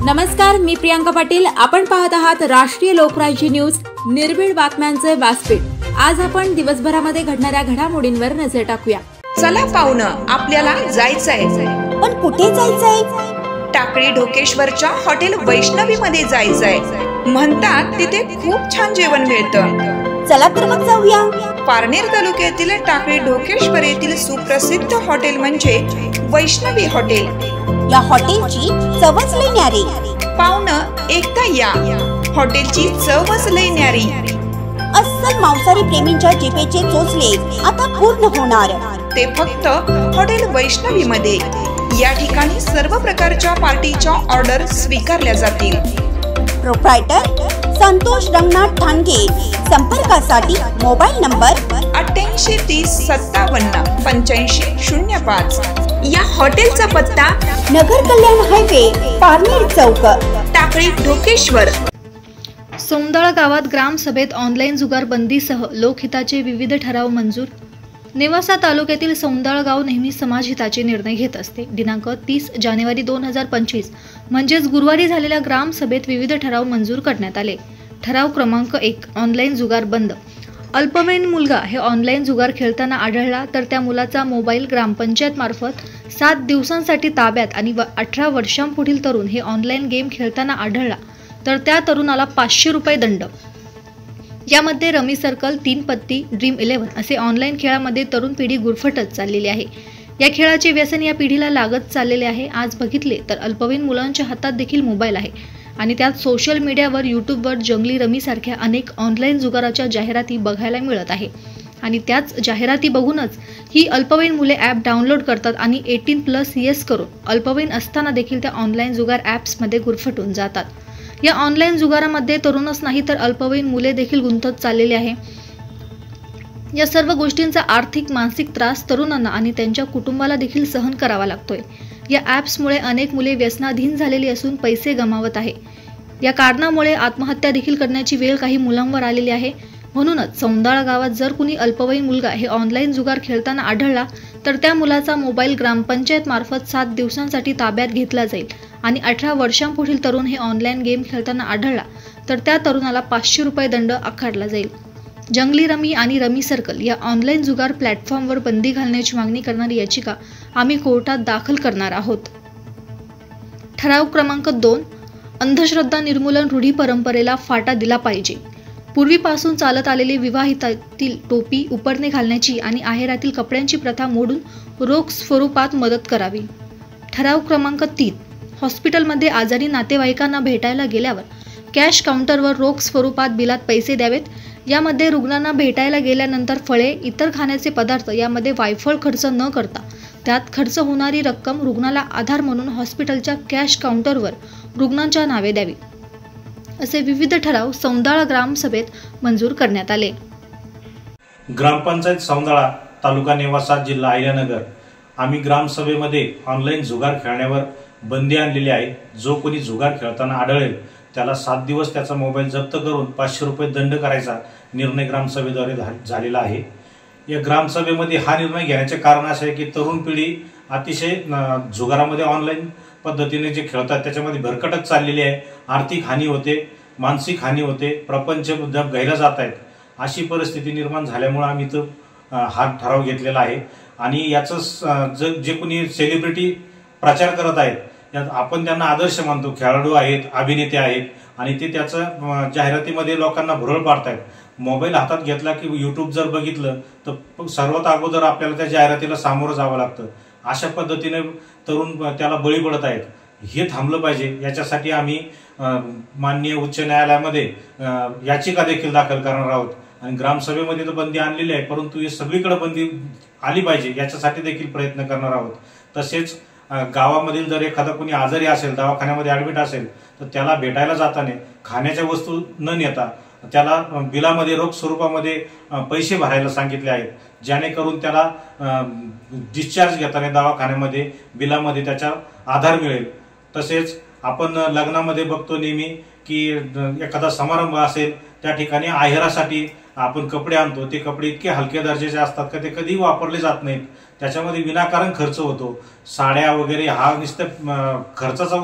नमस्कार, मी प्रियांका पाटील. आपण पाहत आहात राष्ट्रीय लोकराज्य न्यूज, निर्भीड बातम्यांचे व्यासपीठ. आज आपण दिवसभरामध्ये घडणाऱ्या घडामोडींवर नजर टाकूया. चला पाहुणं, आपल्याला जायचंय. पण कुठे जायचंय? टाकळी ढोकेश्वरच्या हॉटेल वैष्णवी मध्ये जायचंय. म्हणतात तिथे खूप छान जेवण मिळतं. चला तर मग जाऊया. पारनेर तालुक्यातील टाकळी ढोकेश्वर येथील सुप्रसिद्ध हॉटेल म्हणजे वैष्णवी हॉटेल. या हॉटेलची चवच लई न्यारी. पाहुणं, एकदा या. हॉटेलची चवच लई न्यारी. अस्सल मांसाहारी प्रेमींच्या जिभेचे चोचले आता पूर्ण होणार. ते फक्त हॉटेल वैष्णवी मध्ये. या ठिकाणी सर्व प्रकारच्या पार्टीच्या ऑर्डर स्वीकारल्या जातील. प्रोप्रायटर संतोष रंगनाथ ठाणगे. संपर्कासाठी मोबाईल नंबर 8830578505. या हॉटेलचा पत्ता नगर कल्याण हायवे, पारनेर चौक, टाकळी ढोकेश्वर. सौंदाळा गावात ग्रामसभेत ऑनलाईन जुगार बंदीसह लोकहिताचे विविध ठराव मंजूर. नेवासा तालुक्यातील सौंदाळा गाव नेहमी समाजहिताचे निर्णय घेत असते. दिनांक 30 जानेवारी 2025 म्हणजेच गुरुवारी झालेल्या ग्रामसभेत विविध ठराव मंजूर करण्यात आले. ठराव क्रमांक 1, ऑनलाईन जुगार बंद. अल्पवयीन मुलगा हे ऑनलाईन जुगार खेळताना आढळला तर त्या मुलाचा मोबाईल ग्रामपंचायत मार्फत 7 दिवसांसाठी ताब्यात आणि 18 वर्षांपुढील तरुण हे ऑनलाईन गेम खेळताना आढळला तर त्या तरुणाला 500 रुपये दंड. यामध्ये रमी सर्कल, 3 पत्ती, ड्रीम 11 असे ऑनलाईन खेळामध्ये तरुण पिढी गुरफटत चाललेली आहे. या खेळाचे व्यसन या पिढीला लागत चाललेले आहे. आज बघितले तर अल्पवयीन मुलांच्या हातात देखील मोबाईल आहे आणि त्यात सोशल मीडियावर, यूट्यूबवर जंगली रमी सारख्या अनेक ऑनलाईन जुगाराच्या जाहिराती बघायला मिळत आहे आणि त्याच जाहिराती बघूनच ही अल्पवयीन मुले ॲप डाउनलोड करतात आणि 18+ येस करून अल्पवयीन असताना देखील त्या ऑनलाईन जुगार ॲप्समध्ये गुरफटून जातात. या ऑनलाईन जुगारामध्ये तरुणच नाही तर अल्पवयीन मुले देखील गुंतत चाललेले आहे. या सर्व गोष्टींचा आर्थिक, मानसिक त्रास तरुणांना आणि त्यांच्या कुटुंबाला देखील सहन करावा लागतोय. या ॲप्समुळे अनेक मुले व्यसनाधीन झालेली असून पैसे गमावत आहे. या कारणामुळे आत्महत्या देखील करण्याची वेळ काही मुलांवर आलेली आहे. म्हणूनच सौंदाळा गावात जर कुणी अल्पवयीन मुलगा हे ऑनलाईन जुगार खेळताना आढळला तर त्या मुलाचा मोबाईल ग्रामपंचायत मार्फत 7 दिवसांसाठी ताब्यात घेतला जाईल आणि 18 वर्षांपुढील तरुण हे ऑनलाईन गेम खेळताना आढळला तर त्या तरुणाला 500 रुपये दंड आकारला जाईल. जंगली रमी आणि रमी सर्कल या ऑनलाईन जुगार प्लॅटफॉर्मवर बंदी घालण्याची मागणी करणारी याचिका आम्ही कोर्टात दाखल करणार आहोत. ठराव क्रमांक 2, अंधश्रद्धा निर्मूलन. रूढी परंपरेला फाटा दिला पाहिजे. पूर्वीपासून चालत आलेली विवाहितातील टोपी, उपरणे घालण्याची आणि आहेरातील कपड्यांची प्रथा मोडून रोख स्वरूपात मदत करावी. ठराव क्रमांक 3, हॉस्पिटलमध्ये आजारी नातेवाईकांना भेटायला गेल्यावर कॅश काउंटरवर रोख स्वरूपात बिलात पैसे द्यावेत. यामध्ये रुग्णांना भेटायला गेल्यानंतर फळे, इतर खाण्याचे पदार्थ यामध्ये वायफळ खर्च न करता त्यात खर्च होणारी रक्कम रुग्णाला आधार म्हणून हॉस्पिटलच्या कॅश काउंटरवर रुग्णांच्या नावे द्यावी. असे विविध ठराव सौंदाळा ग्रामसभेत मंजूर करण्यात आले. ग्रामपंचायत सौंदाळा, तालुका नेवासा, जिल्हा अहिल्यानगर. आम्ही ग्रामसभेमध्ये ऑनलाईन जुगार खेळण्यावर बंदी आणलेली आहे. जो कोणी जुगार खेळताना आढळेल त्याला 7 दिवस त्याचा मोबाईल जप्त करून 500 रुपये दंड करायचा निर्णय ग्रामसभेद्वारे झालेला आहे. या ग्रामसभेमध्ये हा निर्णय घेण्याचे कारण असे आहे की तरुण पिढी अतिशय जुगारामध्ये ऑनलाईन पद्धतीने जे खेळतात त्याच्यामध्ये भरकटत चाललेली आहे. आर्थिक हानी होते, मानसिक हानी होते, प्रपंच गैला जात आहेत. अशी परिस्थिती निर्माण झाल्यामुळे आम्ही तो हा ठराव घेतलेला आहे. आणि याचं जे कोणी सेलिब्रिटी प्रचार करत आहेत आपण त्यांना आदर्श मानतो. खेळाडू आहेत, अभिनेते आहेत आणि ते त्याचं जाहिरातीमध्ये लोकांना भुरळ पाडतायत. मोबाईल हातात घेतला की यूट्यूब जर बघितलं तर सर्वात अगोदर आपल्याला त्या जाहिरातीला सामोरं जावं लागतं. अशा पद्धतीने तरुण त्याला बळी पडत आहेत. हे थांबलं पाहिजे. याच्यासाठी आम्ही माननीय उच्च न्यायालयामध्ये याचिका देखील दाखल करणार आहोत. आणि ग्रामसभेमध्ये तर बंदी आणलेली आहे परंतु हे सगळीकडे बंदी आली पाहिजे याच्यासाठी देखील प्रयत्न करणार आहोत. तसेच गावामधील जर एखादा कोणी आजारी असेल, दवाखान्यामध्ये ऍडमिट असेल तर त्याला भेटायला जाताना खाण्याच्या वस्तू न नेता त्याला बिलामध्ये रोख स्वरूपामध्ये पैसे भरायला सांगितले आहेत. जेणेकरून त्याला डिस्चार्ज घेताना दवाखान्यामध्ये बिलामध्ये त्याचा आधार मिळेल. तसेच आपण लग्नामध्ये बघतो नेहमी की एखादा समारंभ असेल त्या ठिकाणी आहेरासाठी आपण कपडे आणतो. ते कपडे इतके हलक्या दर्जाचे असतात की ते कधी वापरले जात नाहीत. त्याच्यामध्ये विनाकारण खर्च होतो. साड्या वगैरे हा नुसतं खर्चाचा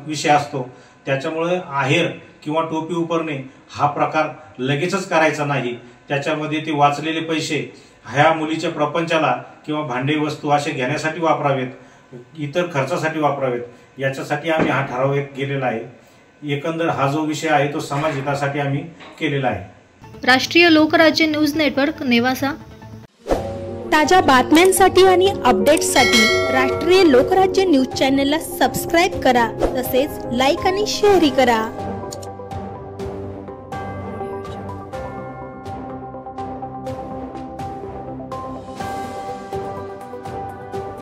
विषय असतो. त्याच्यामुळे आहेर किंवा टोपी उपरणे हा प्रकार लगेचच करायचा नाही. त्याच्यामध्ये ते वाचलेले पैसे ह्या मुलीच्या प्रपंचाला किंवा भांडे वस्तू असे घेण्यासाठी वापरावेत, इतर खर्चासाठी वापरावेत. याच्यासाठी आम्ही हा ठराव केलेला आहे. एकंदर हा जो विषय आहे तो समाज हितासाठी आम्ही केलेला आहे. राष्ट्रीय लोकराज्य न्यूज नेटवर्क नेवासा. ताज्या बातम्यांसाठी आणि अपडेट्ससाठी राष्ट्रीय लोकराज्य न्यूज चॅनलला सबस्क्राईब करा, तसेच लाईक आणि शेअरही करा.